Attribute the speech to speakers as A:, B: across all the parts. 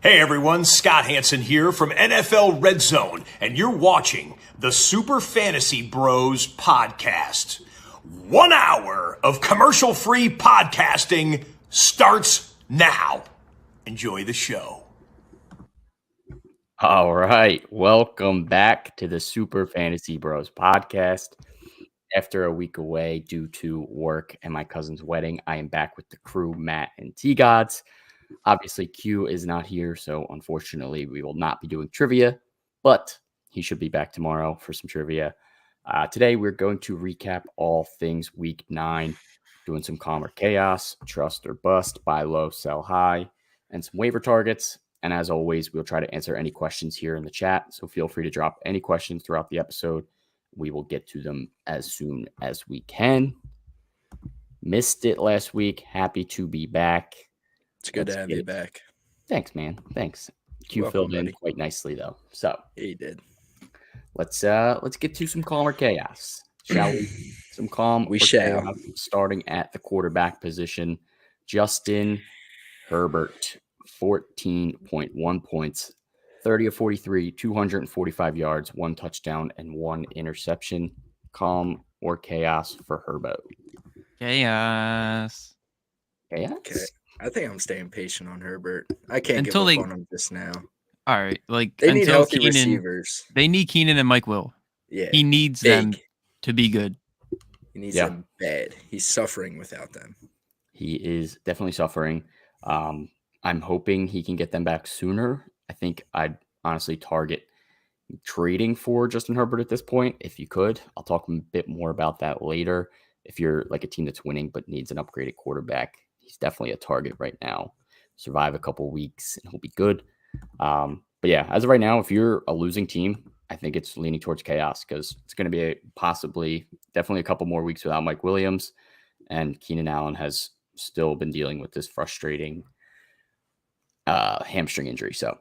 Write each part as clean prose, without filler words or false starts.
A: Hey everyone, Scott Hansen here from NFL Red Zone, and you're watching the Super Fantasy Bros podcast. 1 hour of commercial-free podcasting starts now. Enjoy the show.
B: All right, welcome back to the Super Fantasy Bros podcast. After a week away due to work and my cousin's wedding, I am back with the crew, Matt and T-Gods. Obviously, Q is not here, so unfortunately, we will not be doing trivia, but he should be back tomorrow for some trivia. Today, we're going to recap all things Week 9, doing some calm or chaos, trust or bust, buy low, sell high, and some waiver targets. And as always, we'll try to answer any questions here in the chat, so feel free to drop any questions throughout the episode. We will get to them as soon as we can. Missed it last week. Happy to be back.
C: It's good to have you back.
B: Thanks, man. Thanks. Q filled in quite nicely, though. So
C: he did.
B: Let's get to some calm or chaos, shall we? Some calm.
C: We shall.
B: Chaos, starting at the quarterback position, Justin Herbert, 14.1 points, 30 of 43, 245 yards, 1 touchdown, and 1 interception. Calm or chaos for Herbo?
D: Chaos.
B: Chaos.
C: Okay. I think I'm staying patient on Herbert. I can't give up on him just now.
D: All right,
C: they need healthy receivers.
D: They need Keenan and Mike Will.
C: Yeah,
D: he needs them to be good.
C: He needs them bad. He's suffering without them.
B: He is definitely suffering. I'm hoping he can get them back sooner. I think I'd honestly target trading for Justin Herbert at this point, if you could. I'll talk a bit more about that later. If you're like a team that's winning but needs an upgraded quarterback, he's definitely a target right now. Survive a couple weeks and he'll be good. But yeah, as of right now, if you're a losing team, I think it's leaning towards chaos because it's going to be definitely a couple more weeks without Mike Williams. And Keenan Allen has still been dealing with this frustrating hamstring injury. So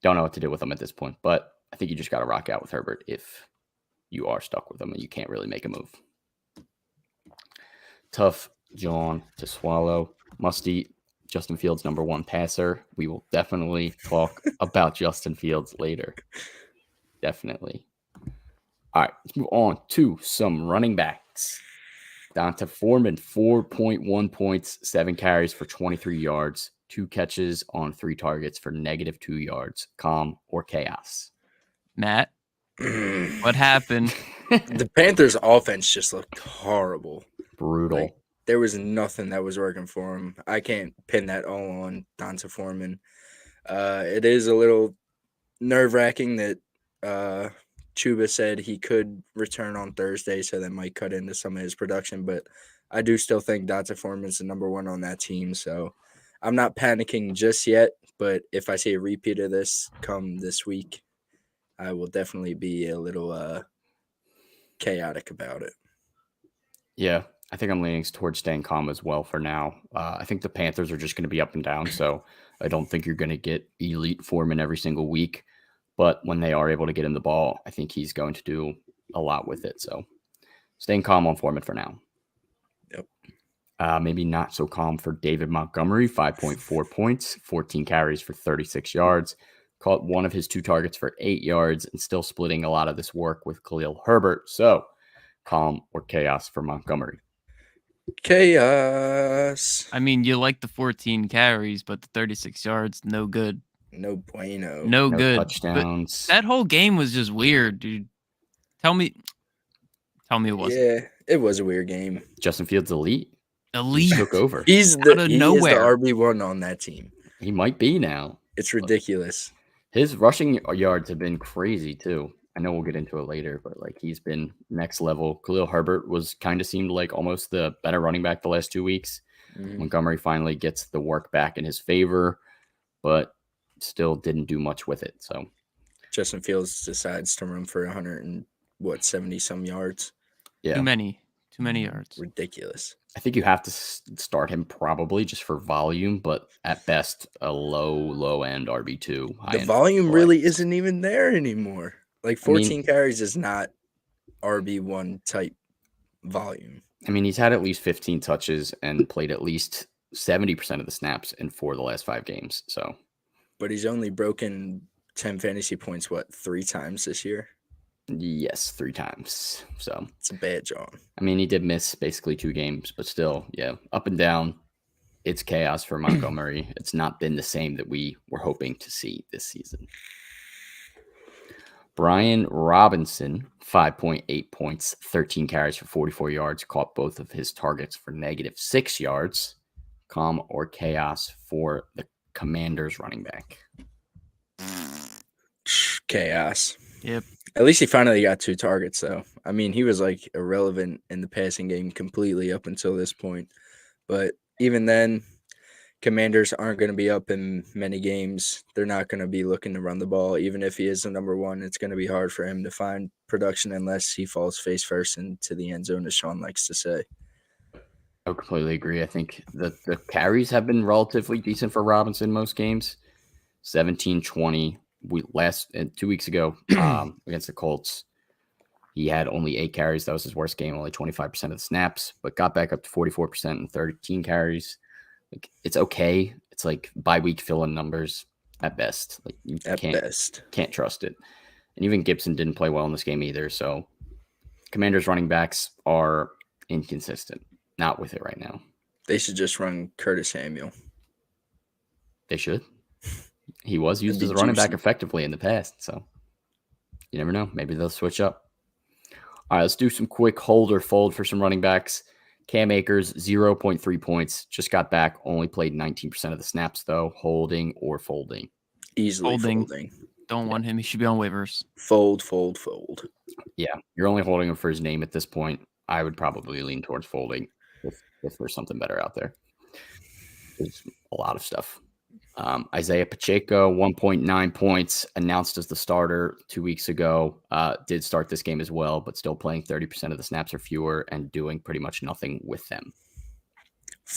B: don't know what to do with him at this point. But I think you just got to rock out with Herbert if you are stuck with him and you can't really make a move. Tough John to swallow. Musty, Justin Fields, number 1 passer. We will definitely talk about Justin Fields later. Definitely. All right, let's move on to some running backs. Donta Foreman, 4.1 points, 7 carries for 23 yards, 2 catches on 3 targets for -2 yards. Calm or chaos?
D: Matt, what happened?
C: The Panthers' offense just looked horrible.
B: Brutal.
C: There was nothing that was working for him. I can't pin that all on Donta Foreman. It is a little nerve-wracking that Chuba said he could return on Thursday, so that might cut into some of his production. But I do still think Donta Foreman's the number 1 on that team. So I'm not panicking just yet. But if I see a repeat of this come this week, I will definitely be a little chaotic about it.
B: Yeah. I think I'm leaning towards staying calm as well for now. I think the Panthers are just going to be up and down, so I don't think you're going to get elite Foreman every single week. But when they are able to get him the ball, I think he's going to do a lot with it. So staying calm on Foreman for now.
C: Yep.
B: Maybe not so calm for David Montgomery, 5.4 points, 14 carries for 36 yards. Caught 1 of his 2 targets for 8 yards and still splitting a lot of this work with Khalil Herbert. So calm or chaos for Montgomery?
C: Chaos.
D: I mean, you like the 14 carries, but the 36 yards, no good.
C: No bueno.
D: No good.
B: Touchdowns.
D: But that whole game was just weird, dude. Tell me it wasn't.
C: Yeah, it was a weird game.
B: Justin Fields elite.
D: He
B: took over.
C: He's the RB1 on that team.
B: He might be now.
C: It's ridiculous.
B: His rushing yards have been crazy too. I know we'll get into it later, but like he's been next level. Khalil Herbert was kind of seemed like almost the better running back the last 2 weeks. Montgomery finally gets the work back in his favor, but still didn't do much with it. So
C: Justin Fields decides to run for 70 some yards.
B: yeah,
D: Too many yards.
C: Ridiculous.
B: I think you have to start him probably just for volume, but at best a low end RB2.
C: The volume really isn't even there anymore. Like 14 carries is not RB1 type volume.
B: I mean, he's had at least 15 touches and played at least 70% of the snaps in 4 of the last 5 games. So,
C: but he's only broken 10 fantasy points, 3 times this year?
B: Yes, 3 times. So
C: it's a bad job.
B: I mean, he did miss basically 2 games, but still, yeah, up and down. It's chaos for Montgomery. It's not been the same that we were hoping to see this season. Brian Robinson, 5.8 points, 13 carries for 44 yards, caught both of his targets for -6 yards. Calm or chaos for the Commanders running back?
C: Chaos.
D: Yep.
C: At least he finally got 2 targets, though. I mean, he was like irrelevant in the passing game completely up until this point. But even then, Commanders aren't going to be up in many games. They're not going to be looking to run the ball. Even if he is the number 1, it's going to be hard for him to find production unless he falls face first into the end zone, as Sean likes to say.
B: I completely agree. I think the carries have been relatively decent for Robinson most games. 17-20. 2 weeks ago against the Colts, he had only 8 carries. That was his worst game, only 25% of the snaps, but got back up to 44% and 13 carries. Like, it's okay. It's like bye-week fill-in numbers at best. Like you can't trust it. And even Gibson didn't play well in this game either. So Commanders running backs are inconsistent. Not with it right now.
C: They should just run Curtis Samuel.
B: They should. He was used as a running back effectively in the past. So you never know. Maybe they'll switch up. All right, let's do some quick hold or fold for some running backs. Cam Akers, 0.3 points. Just got back. Only played 19% of the snaps, though. Holding or folding?
C: Easily folding.
D: Don't want him. He should be on waivers.
C: Fold.
B: Yeah, you're only holding him for his name at this point. I would probably lean towards folding if there's something better out there. There's a lot of stuff. Isaiah Pacheco, 1.9 points, announced as the starter 2 weeks ago. Did start this game as well, but still playing 30% of the snaps or fewer and doing pretty much nothing with them.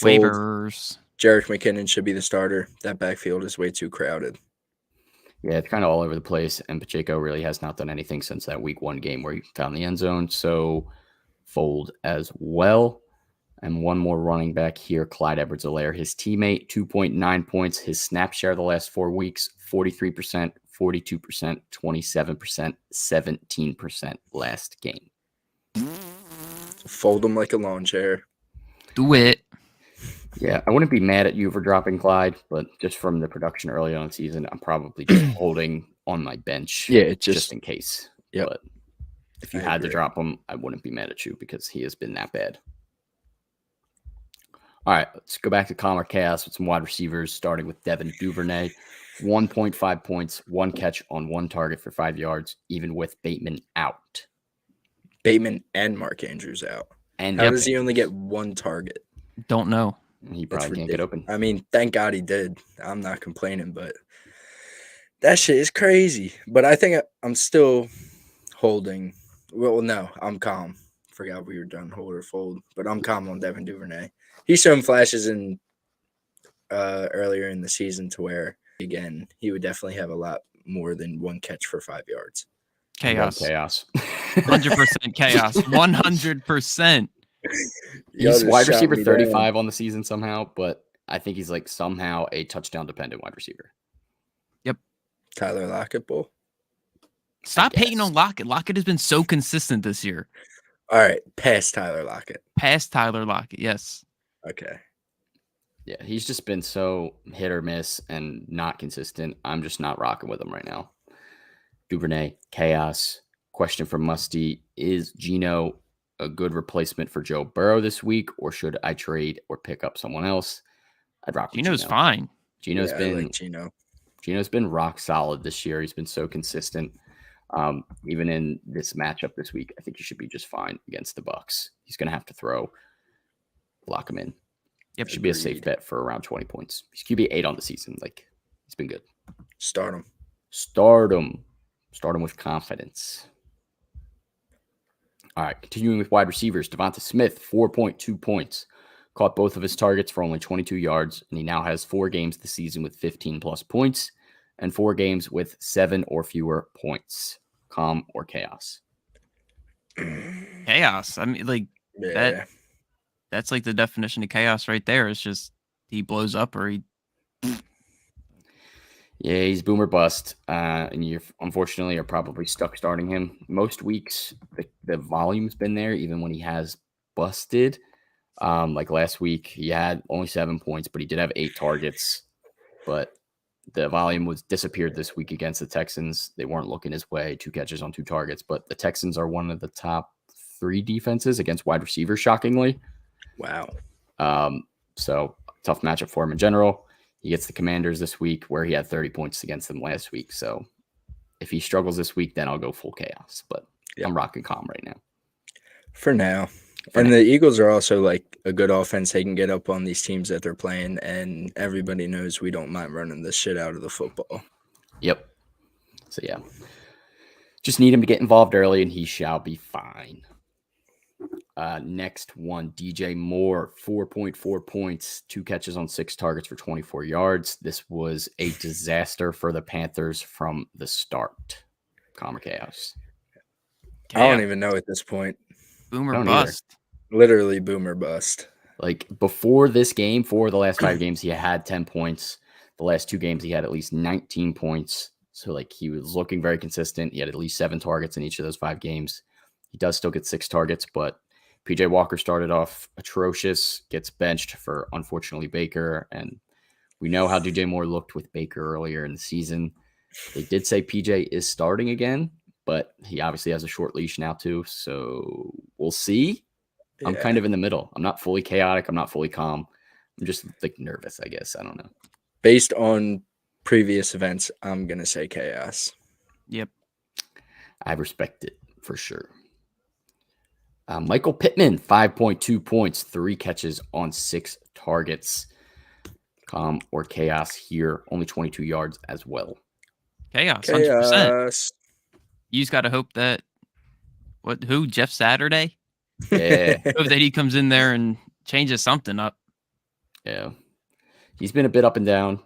D: Waivers.
C: Jerick McKinnon should be the starter. That backfield is way too crowded.
B: Yeah, it's kind of all over the place, and Pacheco really has not done anything since that week 1 game where he found the end zone, so fold as well. And one more running back here, Clyde Edwards-Helaire, his teammate, 2.9 points. His snap share the last 4 weeks, 43%, 42%, 27%, 17% last game.
C: Fold him like a lawn chair.
D: Do it.
B: Yeah, I wouldn't be mad at you for dropping Clyde, but just from the production early on in the season, I'm probably just holding on my bench just in case.
C: Yep.
B: But if you had to drop him, I wouldn't be mad at you because he has been that bad. All right, let's go back to Calm or Chaos with some wide receivers, starting with Devin Duvernay. 1.5 points, 1 catch on 1 target for 5 yards, even with Bateman out.
C: Bateman and Mark Andrews out.
B: And
C: how does he only get 1 target?
D: Don't know.
B: He probably can't get open.
C: I mean, thank God he did. I'm not complaining, but that shit is crazy. But I think I'm still holding. Well, no, I'm calm. Forgot we were done hold or fold, but I'm calm on Devin Duvernay. He's shown flashes in earlier in the season to where, again, he would definitely have a lot more than 1 catch for 5 yards.
D: Chaos.
B: 100%
D: chaos. 100%.
B: He's wide receiver 35 on the season somehow, but I think he's like somehow a touchdown dependent wide receiver.
D: Yep.
C: Tyler Lockett, bull.
D: Stop hating on Lockett. Lockett has been so consistent this year.
C: All right, past Tyler Lockett.
D: Past Tyler Lockett, yes.
C: Okay.
B: Yeah, he's just been so hit or miss and not consistent. I'm just not rocking with him right now. Duvernay, chaos. Question from Musty. Is Geno a good replacement for Joe Burrow this week, or should I trade or pick up someone else? I'd rock with
D: Geno's fine.
B: Geno's
C: I
B: been
C: like Geno.
B: Geno's been rock solid this year. He's been so consistent. Even in this matchup this week, I think he should be just fine against the Bucs. He's going to have to throw, lock him in.
D: Yep.
B: Should be a safe bet for around 20 points. He's QB 8 on the season. Like, he's been good.
C: Start him.
B: Start him with confidence. All right, continuing with wide receivers, Devonta Smith, 4.2 points. Caught both of his targets for only 22 yards, and he now has 4 games this season with 15-plus points and 4 games with 7 or fewer points. Calm or chaos?
D: Chaos. I mean, like,
C: Yeah.
D: that's like the definition of chaos right there. It's just he blows up or he.
B: Yeah, he's boom or bust, and you unfortunately are probably stuck starting him. Most weeks, the volume's been there, even when he has busted. Like last week, he had only 7 points, but he did have 8 targets. But the volume was disappeared this week against the Texans. They weren't looking his way, 2 catches on 2 targets. But the Texans are one of the top 3 defenses against wide receivers, shockingly.
C: Wow.
B: So tough matchup for him in general. He gets the Commanders this week where he had 30 points against them last week. So if he struggles this week, then I'll go full chaos. But I'm rocking calm right now.
C: For now. The Eagles are also like a good offense. They can get up on these teams that they're playing, and everybody knows we don't mind running the shit out of the football.
B: Yep. So, yeah. Just need him to get involved early, and he shall be fine. Next one, DJ Moore, 4.4 points, 2 catches on 6 targets for 24 yards. This was a disaster for the Panthers from the start. Calm or chaos?
C: I don't even know at this point.
D: Boomer bust.
C: Literally boomer bust.
B: Like before this game, for the last 5 games, he had 10 points. The last 2 games, he had at least 19 points. So like he was looking very consistent. He had at least 7 targets in each of those 5 games. He does still get 6 targets, but PJ Walker started off atrocious, gets benched for, unfortunately, Baker. And we know how DJ Moore looked with Baker earlier in the season. They did say PJ is starting again, but he obviously has a short leash now too. So we'll see. Yeah. I'm kind of in the middle. I'm not fully chaotic. I'm not fully calm. I'm just like nervous, I guess. I don't know.
C: Based on previous events, I'm going to say chaos.
D: Yep.
B: I respect it for sure. Michael Pittman, 5.2 points, 3 catches on 6 targets. Calm or chaos here. Only 22 yards as well.
D: Chaos. 100%. You just got to hope that Jeff Saturday?
B: Yeah.
D: Hope that he comes in there and changes something up.
B: Yeah. He's been a bit up and down.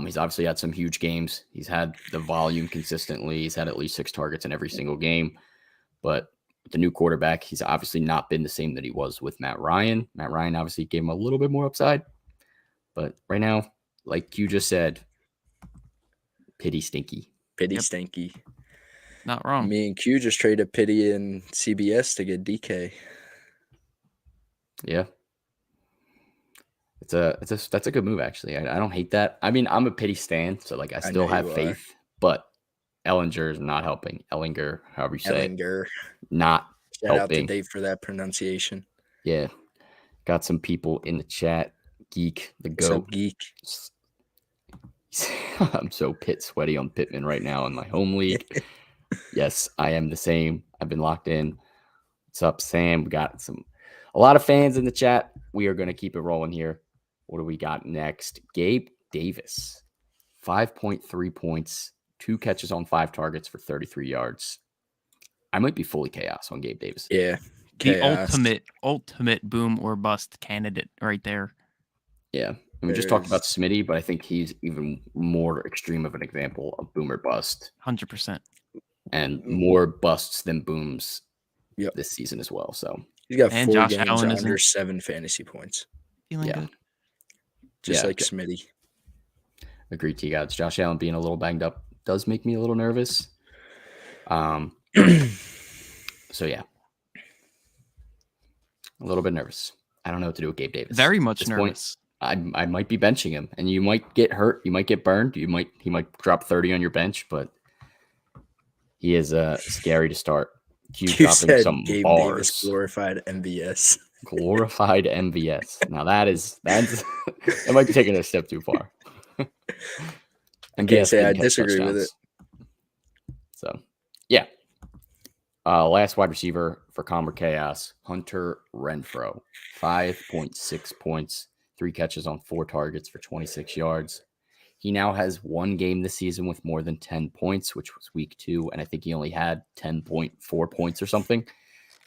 B: He's obviously had some huge games. He's had the volume consistently. He's had at least 6 targets in every single game. But with the new quarterback, he's obviously not been the same that he was with Matt Ryan. Matt Ryan obviously gave him a little bit more upside. But right now, like you just said, pity stinky.
C: Pity stinky.
D: Not wrong.
C: Me and Q just traded Pity and CBS to get DK.
B: Yeah. That's a good move, actually. I don't hate that. I mean, I'm a Pity stan, so like I still have faith, but Ellinger is not helping. Ellinger, however you say it. Not
C: Shout
B: helping.
C: out to Dave for that pronunciation.
B: Yeah. Got some people in the chat. Geek, the GOAT.
C: What's up, Geek?
B: I'm so pit sweaty on Pittman right now in my home league. Yes, I am the same. I've been locked in. What's up, Sam? We got a lot of fans in the chat. We are going to keep it rolling here. What do we got next? Gabe Davis, 5.3 points, 2 catches on 5 targets for 33 yards. I might be fully chaos on Gabe Davis.
C: Yeah.
D: Chaos. The ultimate boom or bust candidate right there.
B: Yeah. And we just talked about Smitty, but I think he's even more extreme of an example of boom or bust.
D: 100%.
B: And more busts than booms this season as well. So
C: he's got 4
D: Josh
C: games
D: Allen
C: under 7 fantasy points.
D: Feeling good.
C: Just like Smitty.
B: Agreed, T-Gods. Josh Allen being a little banged up does make me a little nervous. So, yeah. A little bit nervous. I don't know what to do with Gabe Davis.
D: Very much nervous.
B: Point, I might be benching him, and you might get hurt. You might get burned. He might drop 30 on your bench, but he is scary to start.
C: You said Gabe Davis glorified MVS.
B: Glorified MVS. Now that's that might be taking it a step too far.
C: I can't say I disagree with it.
B: So, yeah, Last wide receiver for Calmer Chaos, Hunter Renfrow, 5.6 points, 3 catches on 4 targets for 26 yards. He now has 1 game this season with more than 10 points, which was week 2, and I think he only had 10.4 points or something.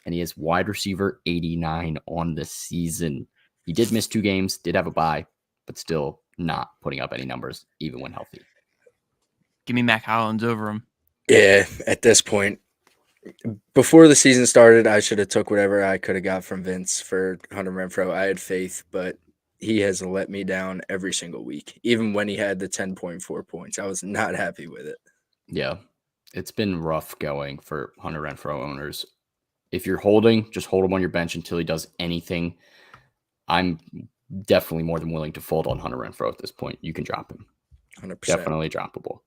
B: And he is wide receiver 89 on the season. He did miss 2 games, did have a bye, but still not putting up any numbers, even when healthy.
D: Give me Mac Hollins over him.
C: Yeah, at this point, before the season started, I should have took whatever I could have got from Vince for Hunter Renfrow. I had faith, but he has let me down every single week. Even when he had the 10.4 points, I was not happy with it.
B: Yeah, it's been rough going for Hunter Renfrow owners. If you're holding, just hold him on your bench until he does anything. I'm definitely more than willing to fold on Hunter Renfrow at this point. You can drop him.
C: 100%.
B: Definitely droppable.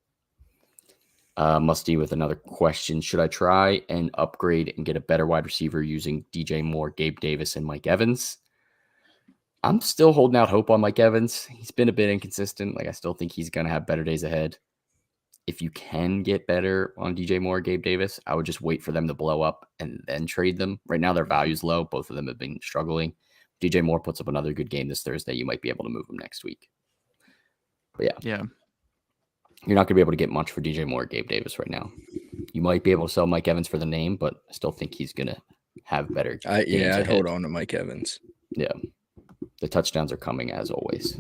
B: Musty with another question. Should I try and upgrade and get a better wide receiver using DJ Moore, Gabe Davis, and Mike Evans? I'm still holding out hope on Mike Evans. He's been a bit inconsistent. I still think he's going to have better days ahead. If you can get better on DJ Moore, Gabe Davis, I would just wait for them to blow up and then trade them. Right now, their value's low. Both of them have been struggling. If DJ Moore puts up another good game this Thursday, you might be able to move him next week. But yeah. You're not going to be able to get much for DJ Moore or Gabe Davis right now. You might be able to sell Mike Evans for the name, but I still think he's going to have better games
C: I'd hold on to Mike Evans.
B: Yeah. The touchdowns are coming as always.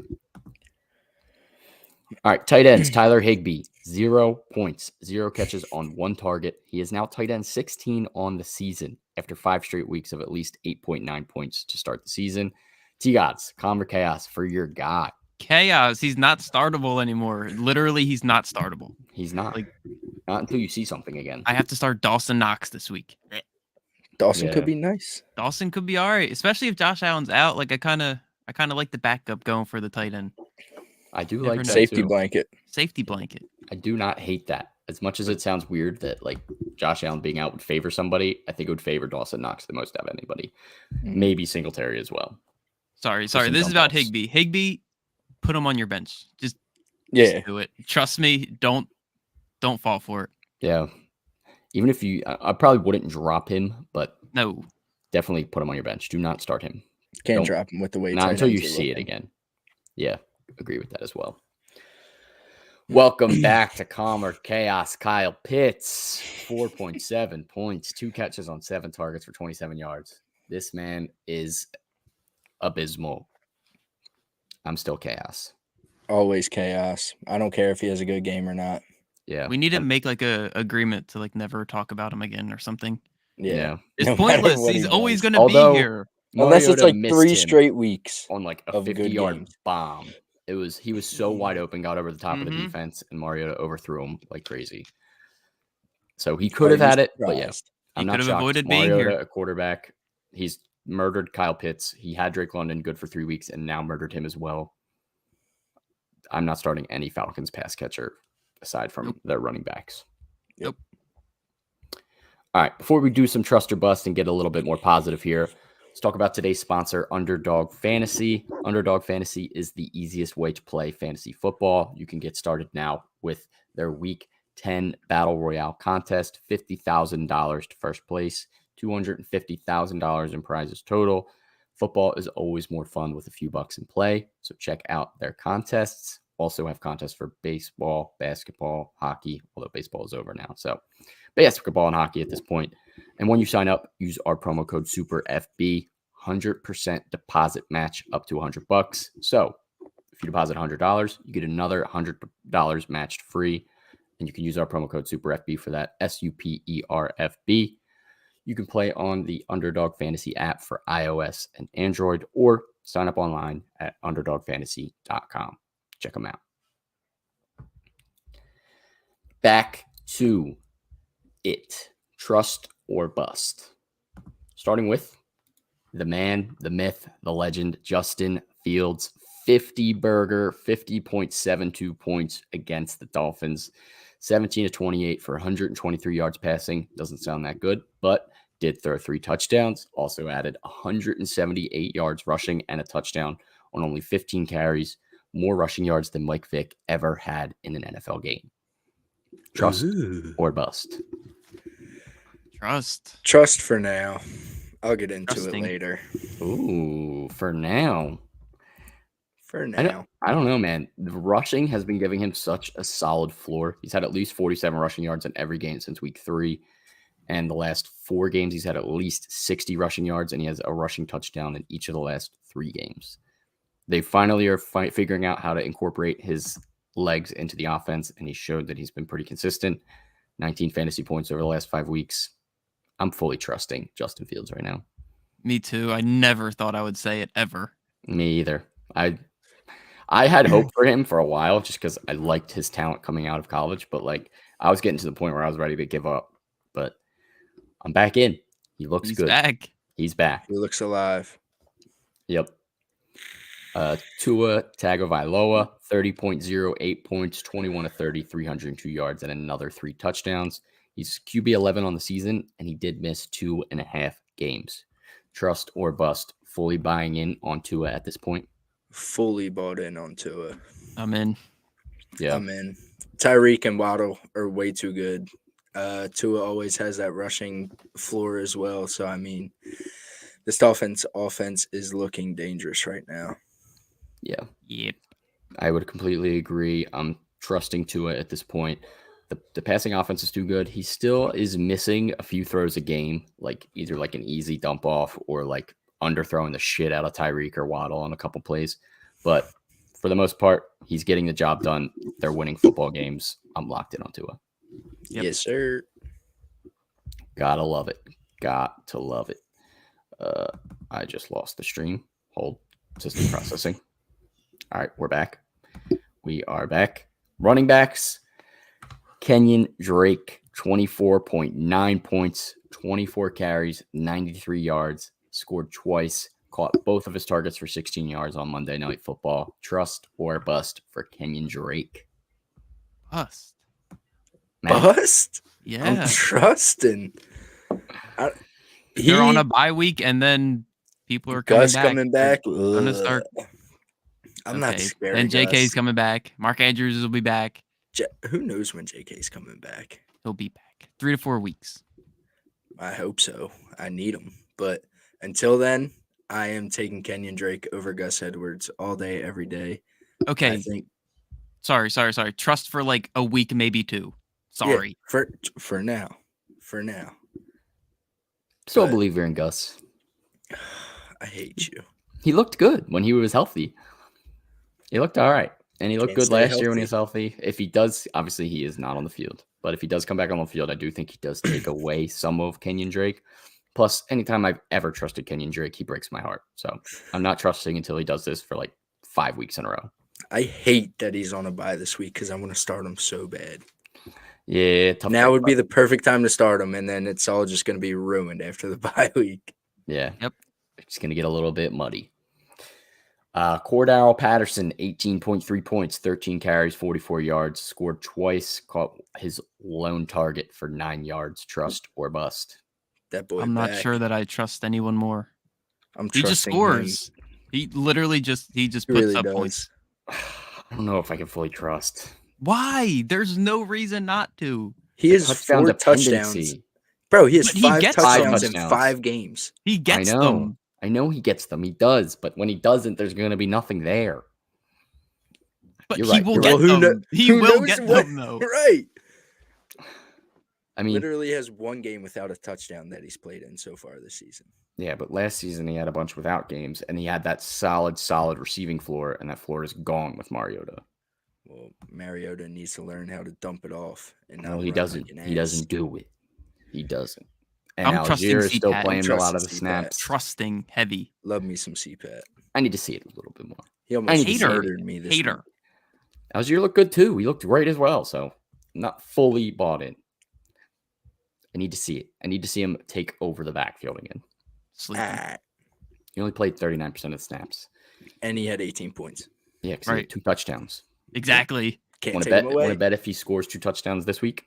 B: All right, tight ends. Tyler Higbee, 0 points, 0 catches on 1 target. He is now tight end 16 on the season after 5 straight weeks of at least 8.9 points to start the season. T-Gods, Calmer Chaos for your guy.
D: Chaos. He's not startable anymore. Literally, he's not startable.
B: He's not. Not until you see something again.
D: I have to start Dawson Knox this week.
C: Dawson could be nice.
D: Dawson could be all right, especially if Josh Allen's out. I kind of like the backup going for the tight end.
B: I do like that
C: safety
B: too.
C: blanket.
D: Safety blanket.
B: I do not hate that. As much as it sounds weird that Josh Allen being out would favor somebody, I think it would favor Dawson Knox the most out of anybody. Maybe Singletary as well.
D: Sorry. This is about Higbee. Higbee, put him on your bench. Just do it. Trust me. Don't fall for it.
B: Yeah. Even if I probably wouldn't drop him, but
D: no,
B: definitely put him on your bench. Do not start him.
C: Don't drop him with the weight.
B: Not until you see it again. Yeah, agree with that as well. Welcome back to Calmer Chaos. Kyle Pitts, 4.7 points, 2 catches on 7 targets for 27 yards. This man is abysmal. I'm still Chaos.
C: Always Chaos. I don't care if he has a good game or not.
B: Yeah.
D: We need to make a agreement to never talk about him again or something.
C: Yeah.
D: It's pointless. He's always going to be here.
C: Unless it's 3 straight weeks
B: on a 50-yard bomb. He was so wide open, got over the top of the defense, and Mariota overthrew him like crazy. So he could have had it, but yeah. I'm not shocked.
D: Avoided being
B: Mariota,
D: here.
B: A quarterback. He's murdered Kyle Pitts. He had Drake London good for 3 weeks and now murdered him as well. I'm not starting any Falcons pass catcher aside from their running backs.
D: Yep.
B: All right, before we do some trust or bust and get a little bit more positive here, let's talk about today's sponsor, Underdog Fantasy. Underdog Fantasy is the easiest way to play fantasy football. You can get started now with their Week 10 Battle Royale contest, $50,000 to first place, $250,000 in prizes total. Football is always more fun with a few bucks in play, so check out their contests. Also have contests for baseball, basketball, hockey, although baseball is over now. So basketball and hockey at this point. And when you sign up, use our promo code SUPERFB, 100% deposit match up to $100. So if you deposit $100, you get another $100 matched free. And you can use our promo code SUPERFB for that, SUPERFB. You can play on the Underdog Fantasy app for iOS and Android, or sign up online at underdogfantasy.com. Check them out. Back to it. Trust or bust. Starting with the man, the myth, the legend, Justin Fields. 50.72 points against the Dolphins. 17-28 for 123 yards passing. Doesn't sound that good, but did throw 3 touchdowns. Also added 178 yards rushing and a touchdown on only 15 carries. More rushing yards than Mike Vick ever had in an NFL game. Trust or bust?
C: Trust for now. I'll get into it later.
B: Ooh, for now.
C: For now.
B: I don't know, man. The rushing has been giving him such a solid floor. He's had at least 47 rushing yards in every game since week 3. And the last 4 games, he's had at least 60 rushing yards, and he has a rushing touchdown in each of the last 3 games. They finally are figuring out how to incorporate his legs into the offense, and he showed that he's been pretty consistent. 19 fantasy points over the last 5 weeks. I'm fully trusting Justin Fields right now.
D: Me too. I never thought I would say it ever.
B: Me either. I had hope for him for a while just because I liked his talent coming out of college, but like I was getting to the point where I was ready to give up. But I'm back in. He looks good. He's back.
C: He looks alive.
B: Yep. Tua Tagovailoa, 30.08 points, 21 of 30, 302 yards, and another 3 touchdowns. He's QB 11 on the season, and he did miss 2.5 games. Trust or bust, fully buying in on Tua at this point?
C: Fully bought in on Tua.
D: I'm in.
B: Yeah.
C: I'm in. Tyreek and Waddle are way too good. Tua always has that rushing floor as well. So, I mean, this Dolphins offense is looking dangerous right now.
B: Yeah.
D: Yep.
B: I would completely agree. I'm trusting Tua at this point. The passing offense is too good. He still is missing a few throws a game, like either like an easy dump off or like underthrowing the shit out of Tyreek or Waddle on a couple plays. But for the most part, he's getting the job done. They're winning football games. I'm locked in on Tua.
C: Yep. Yes, sir.
B: Gotta love it. Got to love it. I just lost the stream. Hold. System processing. All right, we're back. We are back. Running backs. Kenyon Drake, 24.9 points, 24 carries, 93 yards, scored twice, caught both of his targets for 16 yards on Monday Night Football. Trust or bust for Kenyon Drake?
D: Bust.
C: Bust?
D: Yeah.
C: I'm trusting.
D: They're on a bye week, and then people are coming back. Gonna start.
C: I'm not scared.
D: And JK's coming back. Mark Andrews will be back.
C: Who knows when JK's coming back?
D: He'll be back 3 to 4 weeks.
C: I hope so. I need him. But until then, I am taking Kenyon Drake over Gus Edwards all day, every day.
D: Okay. Sorry. Trust for like a week, maybe 2. Sorry.
C: Yeah, for now.
B: Still a believer in Gus.
C: I hate you.
B: He looked good when he was healthy. He looked all right. And he looked good last year when he was healthy. If he does, obviously he is not on the field. But if he does come back on the field, I do think he does take away some of Kenyon Drake. Plus, anytime I've ever trusted Kenyon Drake, he breaks my heart. So I'm not trusting until he does this for like 5 weeks in a row.
C: I hate that he's on a bye this week because I want to start him so bad.
B: Yeah.
C: Now would be the perfect time to start him, and then it's all just going to be ruined after the bye week.
B: Yeah. Yep. It's going to get a little bit muddy. Cordell Patterson, 18.3 points, 13 carries, 44 yards, scored twice, caught his lone target for 9 yards. Trust or bust?
C: That boy.
D: I'm not sure that I trust anyone more.
C: He
D: just scores.
C: Him.
D: He literally puts
C: really
D: up
C: does.
D: Points.
B: I don't know if I can fully trust.
D: Why? There's no reason not to.
C: He has 4 touchdowns. Bro, he has 5 touchdowns in 5 games.
D: He gets them.
B: I know he gets them. He does. But when he doesn't, there's going to be nothing there.
D: But he will get them. He will get them, though.
C: Right.
B: I mean,
C: literally has 1 game without a touchdown that he's played in so far this season.
B: Yeah, but last season he had a bunch without games, and he had that solid receiving floor, and that floor is gone with Mariota.
C: Well, Mariota needs to learn how to dump it off. And
B: no, he doesn't. He doesn't do it. He doesn't. And
D: I'm
B: Algier is still playing a lot of the snaps.
D: Trusting heavy.
C: Love me some CPAT.
B: I need to see it a little bit more.
C: He almost murdered me this week.
B: Algier looked good too. He looked great as well. So not fully bought in. I need to see it. I need to see him take over the backfield again. He only played 39% of the snaps.
C: And he had 18 points.
B: Yeah, because he had 2 touchdowns.
D: Exactly.
C: Can't take him away.
B: Want to bet if he scores 2 touchdowns this week?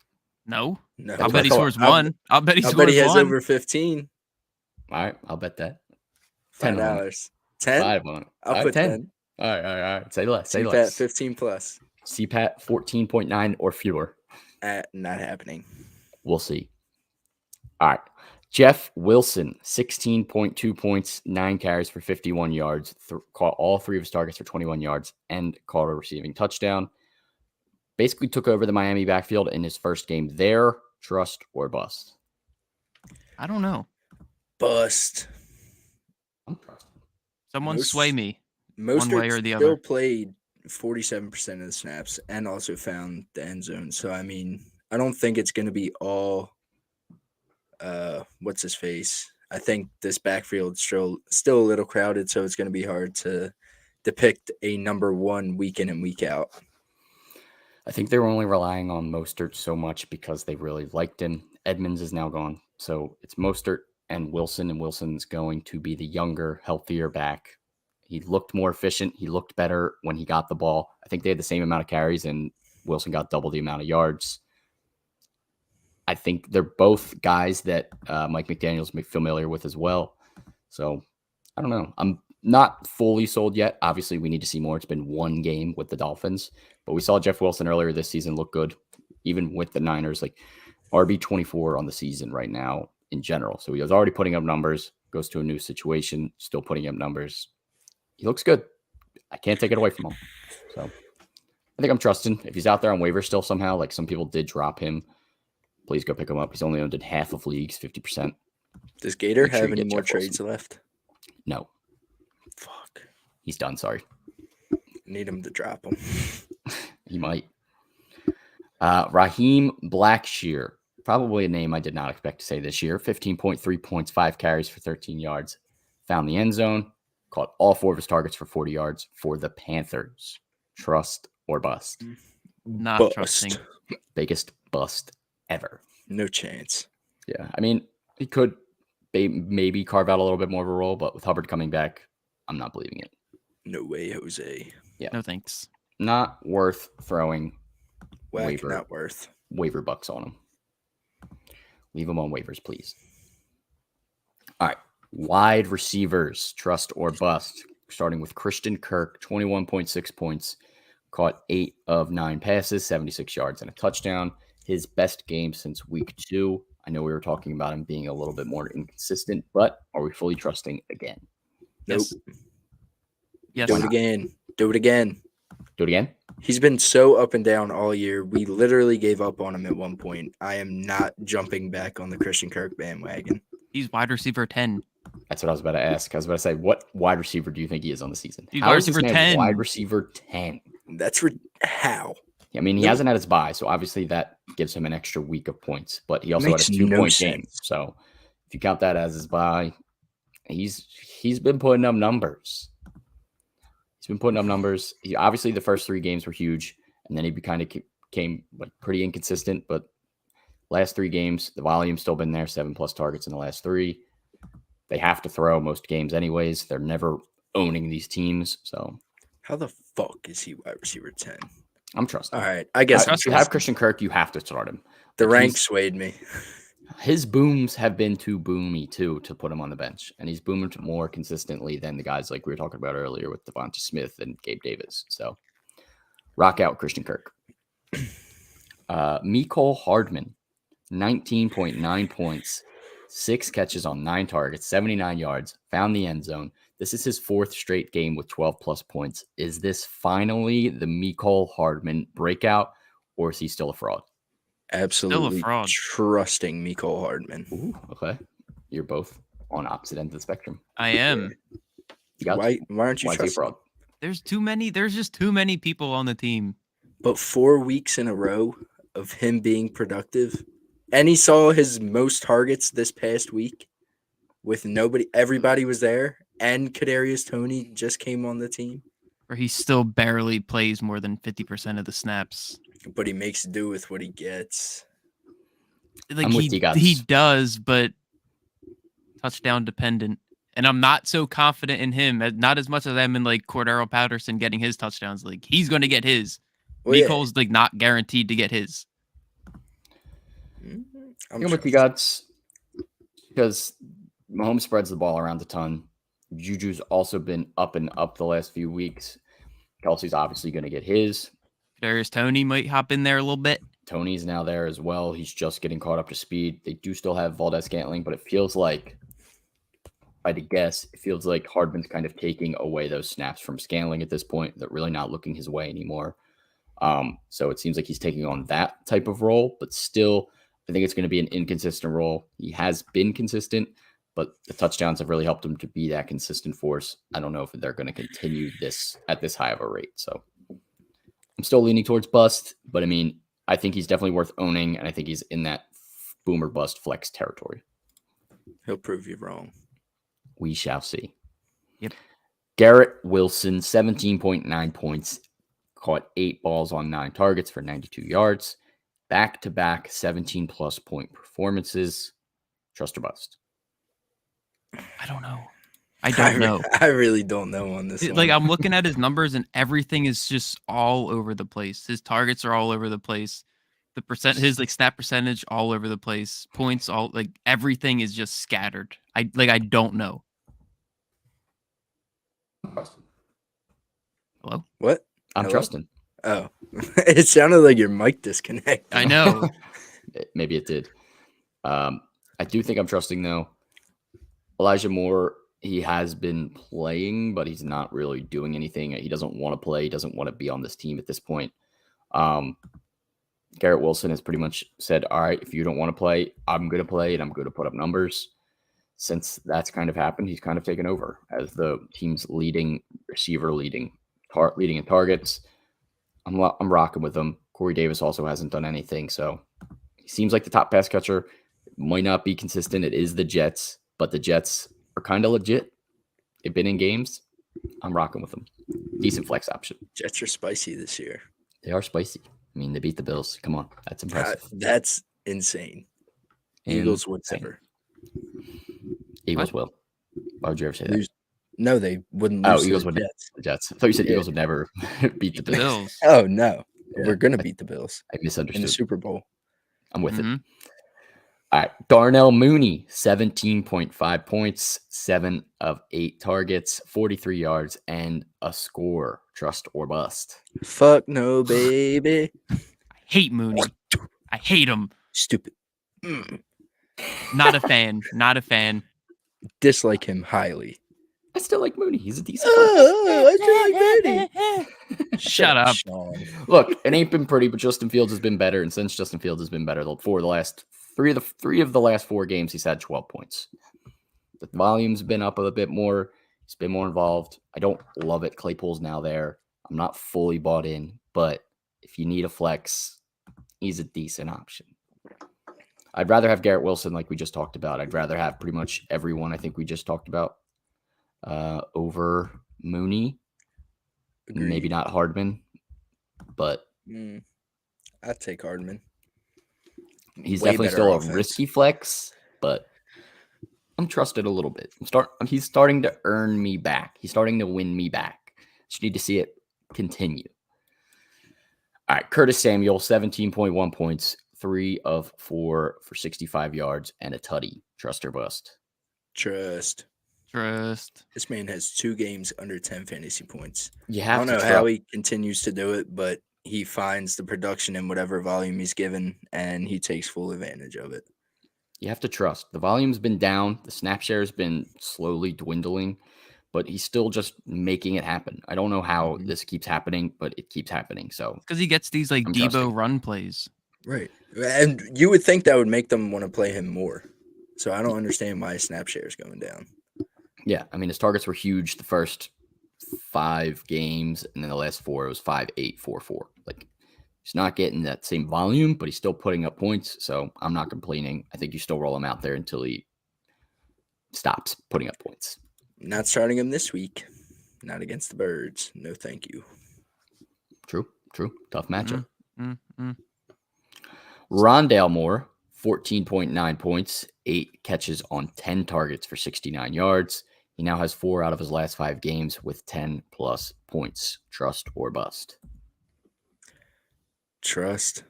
D: No. I'll bet he scores 1. I'll bet he scores 1.
C: I bet he has over 15
B: All right, I'll bet that.
C: $10. 10? I'll put 10.
B: All right. Say less.
C: CPAT 15 plus.
B: CPAT 14.9 or fewer.
C: Not happening.
B: We'll see. All right. Jeff Wilson, 16.2 points, 9 carries for 51 yards, caught all 3 of his targets for 21 yards, and caught a receiving touchdown. Basically took over the Miami backfield in his first game there. Trust or bust?
D: I don't know.
C: Bust.
D: Someone sway me
C: one
D: way or the
C: still
D: other.
C: Played 47% of the snaps and also found the end zone. So, I mean, I don't think it's going to be all what's his face. I think this backfield's still a little crowded, so it's going to be hard to depict a number one week in and week out.
B: I think they were only relying on Mostert so much because they really liked him. Edmonds is now gone. So it's Mostert and Wilson's going to be the younger, healthier back. He looked more efficient. He looked better when he got the ball. I think they had the same amount of carries, and Wilson got double the amount of yards. I think they're both guys that Mike McDaniel's familiar with as well. So I don't know. I'm not fully sold yet. Obviously, we need to see more. It's been one game with the Dolphins, but we saw Jeff Wilson earlier this season look good, even with the Niners, like RB24 on the season right now in general. So he was already putting up numbers, goes to a new situation, still putting up numbers. He looks good. I can't take it away from him. So I think I'm trusting. If he's out there on waiver still somehow, like some people did drop him, please go pick him up. He's only owned in half of leagues, 50%.
C: Does Gator have any more trades left?
B: No.
C: Fuck.
B: He's done, sorry.
C: Need him to drop him.
B: He might. Raheem Blackshear, probably a name I did not expect to say this year. 15.3 points, 5 carries for 13 yards. Found the end zone. Caught all 4 of his targets for 40 yards for the Panthers. Trust or bust?
D: Not trusting.
B: Biggest bust ever.
C: No chance.
B: Yeah, I mean, he could maybe carve out a little bit more of a role, but with Hubbard coming back, I'm not believing it.
C: No way, Jose.
B: Yeah.
D: No thanks.
B: Not worth throwing
C: not worth.
B: Waiver bucks on him. Leave him on waivers, please. All right. Wide receivers, trust or bust. Starting with Christian Kirk, 21.6 points. Caught 8 of 9 passes, 76 yards, and a touchdown. His best game since week 2. I know we were talking about him being a little bit more inconsistent, but are we fully trusting again?
C: Nope.
D: Yes.
C: Do it again.
B: Do it again?
C: He's been so up and down all year. We literally gave up on him at one point. I am not jumping back on the Christian Kirk bandwagon.
D: He's wide receiver 10.
B: That's what I was about to ask. I was about to say, what wide receiver do you think he is on the season?
D: He's wide receiver 10.
B: Wide receiver 10.
C: That's how?
B: I mean, he hasn't had his bye, so obviously that gives him an extra week of points. But he also had a 2-point game. So if you count that as his bye, he's been putting up numbers. Obviously, the first 3 games were huge, and then he kind of came like pretty inconsistent. But last 3 games, the volume's still been there. 7+ targets in the last 3. They have to throw most games anyways. They're never owning these teams. So
C: how the fuck is he wide receiver 10?
B: I'm trusting.
C: All right, I guess
B: if you have Christian Kirk, you have to start him.
C: The rank swayed me.
B: His booms have been too boomy too to put him on the bench, and he's boomed more consistently than the guys like we were talking about earlier with Devonta Smith and Gabe Davis. So rock out Christian Kirk. Mecole Hardman, 19.9 points, 6 catches on 9 targets, 79 yards, found the end zone. This is his 4th straight game with 12+ points. Is this finally the Mecole Hardman breakout, or is he still a fraud?
C: Absolutely trusting Mecole Hardman.
B: Ooh, okay. You're both on opposite ends of the spectrum.
D: I am.
C: Why aren't you trusting?
B: Fraud?
D: There's just too many people on the team.
C: But 4 weeks in a row of him being productive, and he saw his most targets this past week with everybody was there, and Kadarius Toney just came on the team.
D: Where he still barely plays more than 50% of the snaps.
C: But he makes do with what he gets.
D: Like he does, but touchdown dependent. And I'm not so confident in him, not as much as I'm in like Cordero Patterson getting his touchdowns. Like he's going to get his. Mecole's like not guaranteed to get his.
B: I'm with you guys because Mahomes spreads the ball around a ton. Juju's also been up and up the last few weeks. Kelsey's obviously going to get his.
D: Kadarius Toney might hop in there a little bit.
B: Tony's now there as well. He's just getting caught up to speed. They do still have Valdez-Scantling, but it feels like, if I had to guess, it feels like Hardman's kind of taking away those snaps from Scantling at this point. They're really not looking his way anymore. So it seems like he's taking on that type of role, but still, I think it's going to be an inconsistent role. He has been consistent, but the touchdowns have really helped him to be that consistent force. I don't know if they're going to continue this at this high of a rate. So I'm still leaning towards bust, but I mean, I think he's definitely worth owning, and I think he's in that boomer bust flex territory.
C: He'll prove you wrong.
B: We shall see.
D: Yep.
B: Garrett Wilson, 17.9 points, caught 8 balls on 9 targets for 92 yards. Back-to-back 17-plus point performances. Trust or bust?
D: I don't know. I don't know.
C: I really don't know on this one.
D: Like, I'm looking at his numbers and everything is just all over the place. His targets are all over the place. His like snap percentage all over the place. Points all like everything is just scattered. I don't know. Hello?
C: What?
B: I'm
C: Hello?
B: trusting.
C: Oh, it sounded like your mic disconnected.
D: I know.
B: Maybe it did. I do think I'm trusting, though. Elijah Moore, he has been playing, but he's not really doing anything. He doesn't want to play. He doesn't want to be on this team at this point. Garrett Wilson has pretty much said, all right, if you don't want to play, I'm going to play, and I'm going to put up numbers. Since that's kind of happened, he's kind of taken over as the team's leading receiver, leading in targets. I'm rocking with him. Corey Davis also hasn't done anything, so he seems like the top pass catcher. It might not be consistent. It is the Jets, but the Jets are kind of legit. They've been in games. I'm rocking with them. Decent flex option.
C: Jets are spicy this year.
B: They are spicy. I mean, they beat the Bills. Come on, that's impressive.
C: That's insane. Eagles would never.
B: Eagles will. Why would you ever say that?
C: No, they wouldn't lose.
B: Eagles would. The Jets. I thought you said Eagles would never beat the Bills.
C: Oh no, we're gonna beat the Bills.
B: I misunderstood.
C: In the Super Bowl.
B: I'm with it. All right, Darnell Mooney, 17.5 points, 7 of 8 targets, 43 yards, and a score. Trust or bust?
C: Fuck no, baby.
D: I hate Mooney. I hate him.
C: Stupid.
D: Not a fan. Not a fan.
C: Dislike him highly.
B: I still like Mooney. He's a decent player. I
C: still like Mooney.
D: Shut up.
C: Sean.
B: Look, it ain't been pretty, but Justin Fields has been better, and since Justin Fields has been better, for the last three of the last 4 games, he's had 12 points. The volume's been up a bit more. He's been more involved. I don't love it. Claypool's now there. I'm not fully bought in, but if you need a flex, he's a decent option. I'd rather have Garrett Wilson like we just talked about. I'd rather have pretty much everyone I think we just talked about over Mooney. Agreed. Maybe not Hardman, but
C: I'd take Hardman.
B: He's definitely still a risky flex, but I'm trusted a little bit. He's starting to earn me back. He's starting to win me back. Just need to see it continue. All right, Curtis Samuel, 17.1 points, 3 of 4 for 65 yards and a tutty. Trust or bust?
C: Trust. This man has 2 games under 10 fantasy points. I don't know how he continues to do it, but he finds the production in whatever volume he's given, and he takes full advantage of it.
B: You have to trust. The volume's been down. The snap share has been slowly dwindling, but he's still just making it happen. I don't know how this keeps happening, but it keeps happening. So
D: because he gets these like Debo run plays.
C: Right. And you would think that would make them want to play him more. So I don't understand why his snap share is going down.
B: Yeah. I mean, his targets were huge the first 5 games, and then the last 4 it was 5, 8, 4, 4. Like, he's not getting that same volume, but he's still putting up points. So I'm not complaining. I think you still roll him out there until he stops putting up points.
C: Not starting him this week. Not against the Birds. No, thank you.
B: True. Tough matchup. Rondale Moore, 14.9 points, 8 catches on 10 targets for 69 yards. He now has 4 out of his last 5 games with 10-plus points. Trust or bust?
C: Trust.